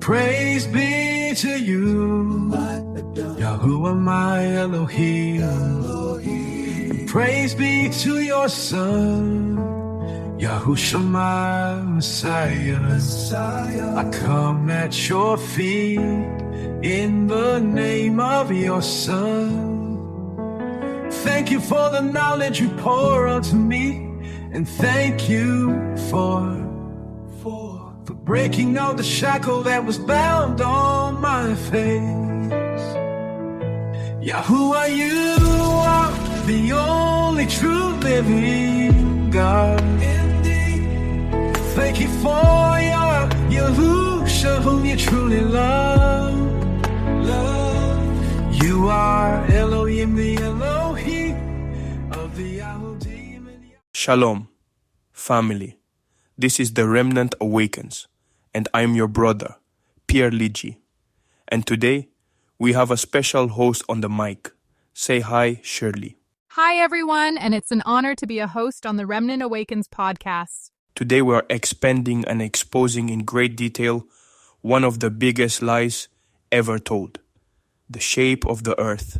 Praise be to you, Yahuwah my Elohim. Praise be to your Son, Yahushua my Messiah. I come at your feet in the name of your Son. Thank you for the knowledge you pour unto me, and thank you for breaking all the shackle that was bound on my face. Yahuwah, you are the only true living God. Thank you for your Yahushua, whom you truly love. You are Elohim, the Elohim of the Yahudim. Shalom, family. This is the Remnant Awakens, and I'm your brother, Pierre Ligi. And today, we have a special host on the mic. Say hi, Shirley. Hi, everyone, and it's an honor to be a host on the Remnant Awakens podcast. Today, we are expanding and exposing in great detail one of the biggest lies ever told. The shape of the earth.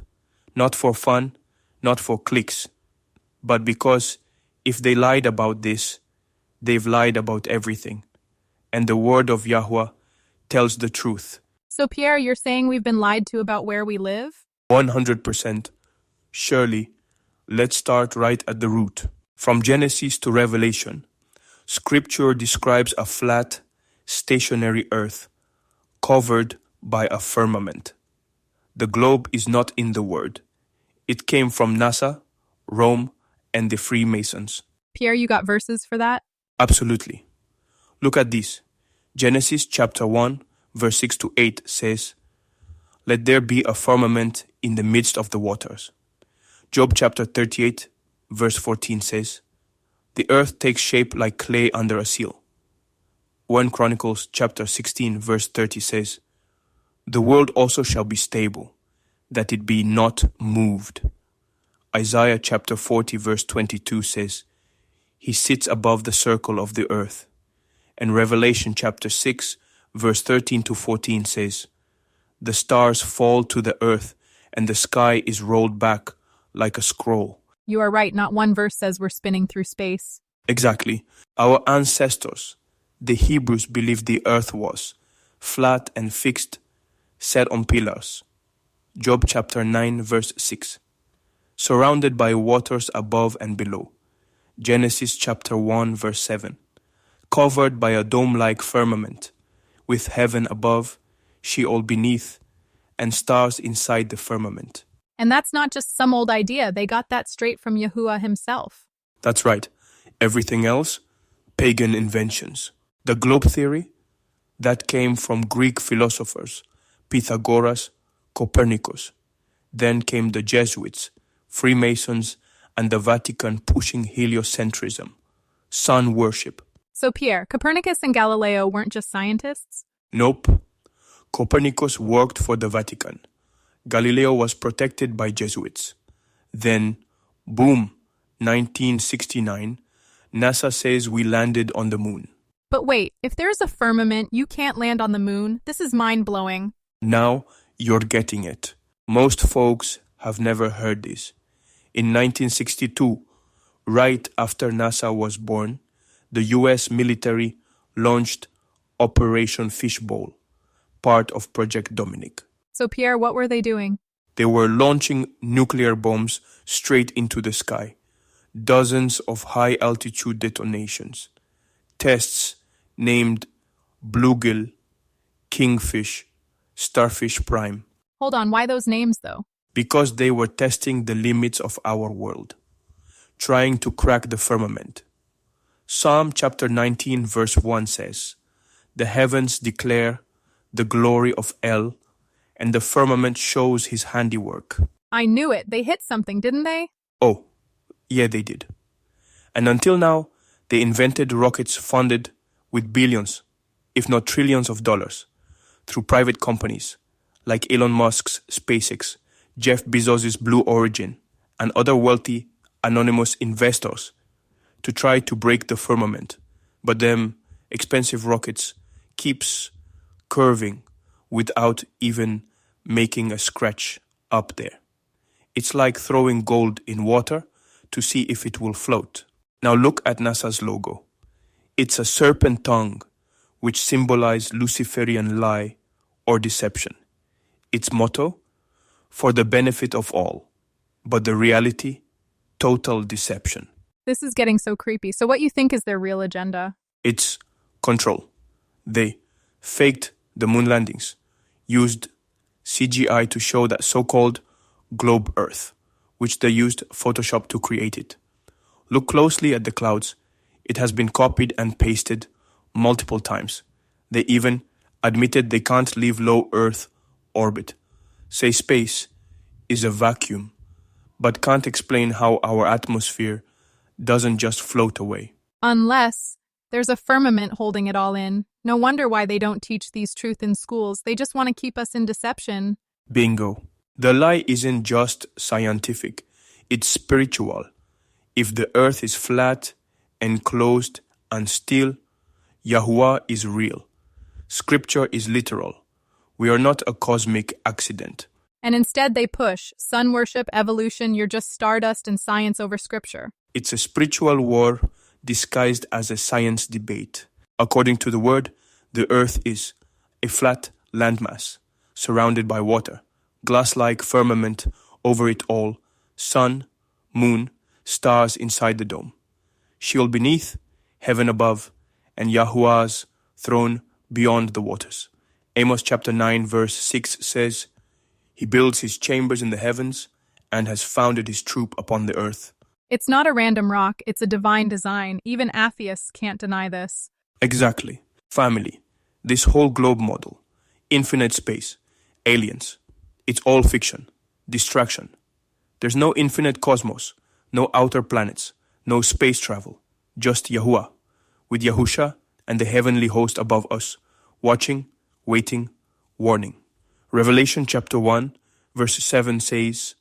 Not for fun, not for clicks, but because if they lied about this, they've lied about everything. And the word of Yahweh tells the truth. So, Pierre, you're saying we've been lied to about where we live? 100%. Surely, let's start right at the root. From Genesis to Revelation, Scripture describes a flat, stationary earth covered by a firmament. The globe is not in the word. It came from NASA, Rome, and the Freemasons. Pierre, you got verses for that? Absolutely. Look at this. Genesis chapter 1, verse 6 to 8 says, "Let there be a firmament in the midst of the waters." Job chapter 38, verse 14 says, "The earth takes shape like clay under a seal." 1 Chronicles chapter 16, verse 30 says, "The world also shall be stable, that it be not moved." Isaiah chapter 40, verse 22 says, "He sits above the circle of the earth." And Revelation chapter 6, verse 13 to 14 says, "The stars fall to the earth, and the sky is rolled back like a scroll." You are right, not one verse says we're spinning through space. Exactly. Our ancestors, the Hebrews, believed the earth was flat and fixed, set on pillars. Job chapter 9, verse 6. Surrounded by waters above and below. Genesis chapter 1, verse 7. Covered by a dome-like firmament, with heaven above, Sheol beneath, and stars inside the firmament. And that's not just some old idea. They got that straight from Yahuwah himself. That's right. Everything else, pagan inventions. The globe theory, that came from Greek philosophers, Pythagoras, Copernicus. Then came the Jesuits, Freemasons, and the Vatican pushing heliocentrism, sun worship. So, Pierre, Copernicus and Galileo weren't just scientists? Nope. Copernicus worked for the Vatican. Galileo was protected by Jesuits. Then, boom, 1969, NASA says we landed on the moon. But wait, if there's a firmament, you can't land on the moon. This is mind-blowing. Now you're getting it. Most folks have never heard this. In 1962, right after NASA was born, the U.S. military launched Operation Fishbowl, part of Project Dominic. So, Pierre, what were they doing? They were launching nuclear bombs straight into the sky. Dozens of high-altitude detonations. Tests named Bluegill, Kingfish, Starfish Prime. Hold on, why those names, though? Because they were testing the limits of our world, trying to crack the firmament. Psalm chapter 19 verse 1 says, "The heavens declare the glory of El, and the firmament shows his handiwork." I knew it. They hit something, didn't they? Oh, yeah, they did. And until now, they invented rockets funded with billions, if not trillions of dollars, through private companies like Elon Musk's SpaceX, Jeff Bezos' Blue Origin, and other wealthy anonymous investors to try to break the firmament. But them expensive rockets keeps curving without even making a scratch up there. It's like throwing gold in water to see if it will float. Now look at NASA's logo. It's a serpent tongue, which symbolizes Luciferian lie or deception. Its motto, for the benefit of all, but the reality, total deception. This is getting so creepy. So what you think is their real agenda? It's control. They faked the moon landings, used CGI to show that so-called globe Earth, which they used Photoshop to create it. Look closely at the clouds. It has been copied and pasted multiple times. They even admitted they can't leave low Earth orbit. Say space is a vacuum, but can't explain how our atmosphere doesn't just float away. Unless there's a firmament holding it all in. No wonder why they don't teach these truths in schools. They just want to keep us in deception. Bingo. The lie isn't just scientific, it's spiritual. If the earth is flat, enclosed, and still, Yahuwah is real. Scripture is literal. We are not a cosmic accident. And instead they push sun worship, evolution, you're just stardust, and science over scripture. It's a spiritual war disguised as a science debate. According to the word, the earth is a flat landmass surrounded by water, glass-like firmament over it all, sun, moon, stars inside the dome, Sheol beneath, heaven above, and Yahuwah's throne beyond the waters. Amos chapter 9 verse 6 says, He builds his chambers in the heavens and has founded his troop upon the earth. It's not a random rock, it's a divine design. Even atheists can't deny this. Exactly. Family. This whole globe model. Infinite space. Aliens. It's all fiction. Distraction. There's no infinite cosmos. No outer planets. No space travel. Just Yahuwah. With Yahusha and the heavenly host above us. Watching, waiting, warning. Revelation chapter 1 verse 7 says,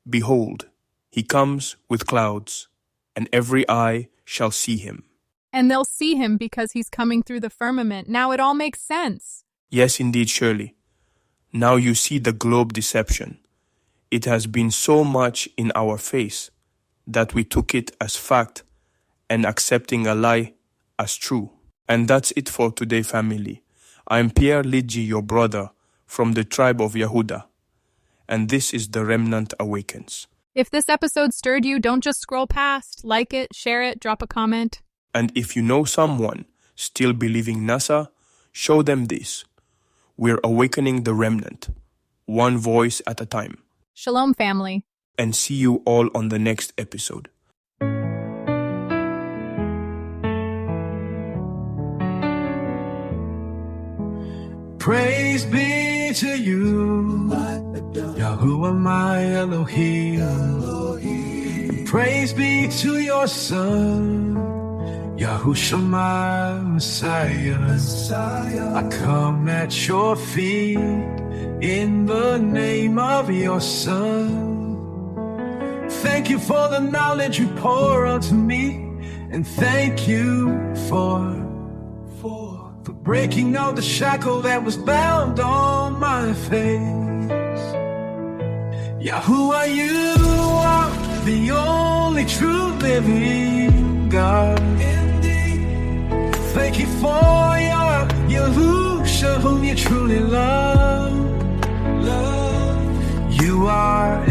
Behold, he comes with clouds, and every eye shall see him. And they'll see him because he's coming through the firmament. Now it all makes sense. Yes, indeed, Shirley. Now you see the globe deception. It has been so much in our face that we took it as fact and accepting a lie as true. And that's it for today, family. I'm Pierre Lidji, your brother, from the tribe of Yehuda. And this is The Remnant Awakens. If this episode stirred you, don't just scroll past. Like it, share it, drop a comment. And if you know someone still believing NASA, show them this. We're awakening the remnant, one voice at a time. Shalom, family. And see you all on the next episode. Praise be to you, Yahuwah my Elohim. Praise be to your Son, Yahushua my Messiah. I come at your feet in the name of your Son. Thank you for the knowledge you pour onto me, and thank you for breaking out the shackle that was bound on my face. Yahuwah, you are the only true living God. Indeed. Thank you for your Yahusha, whom you truly love. You are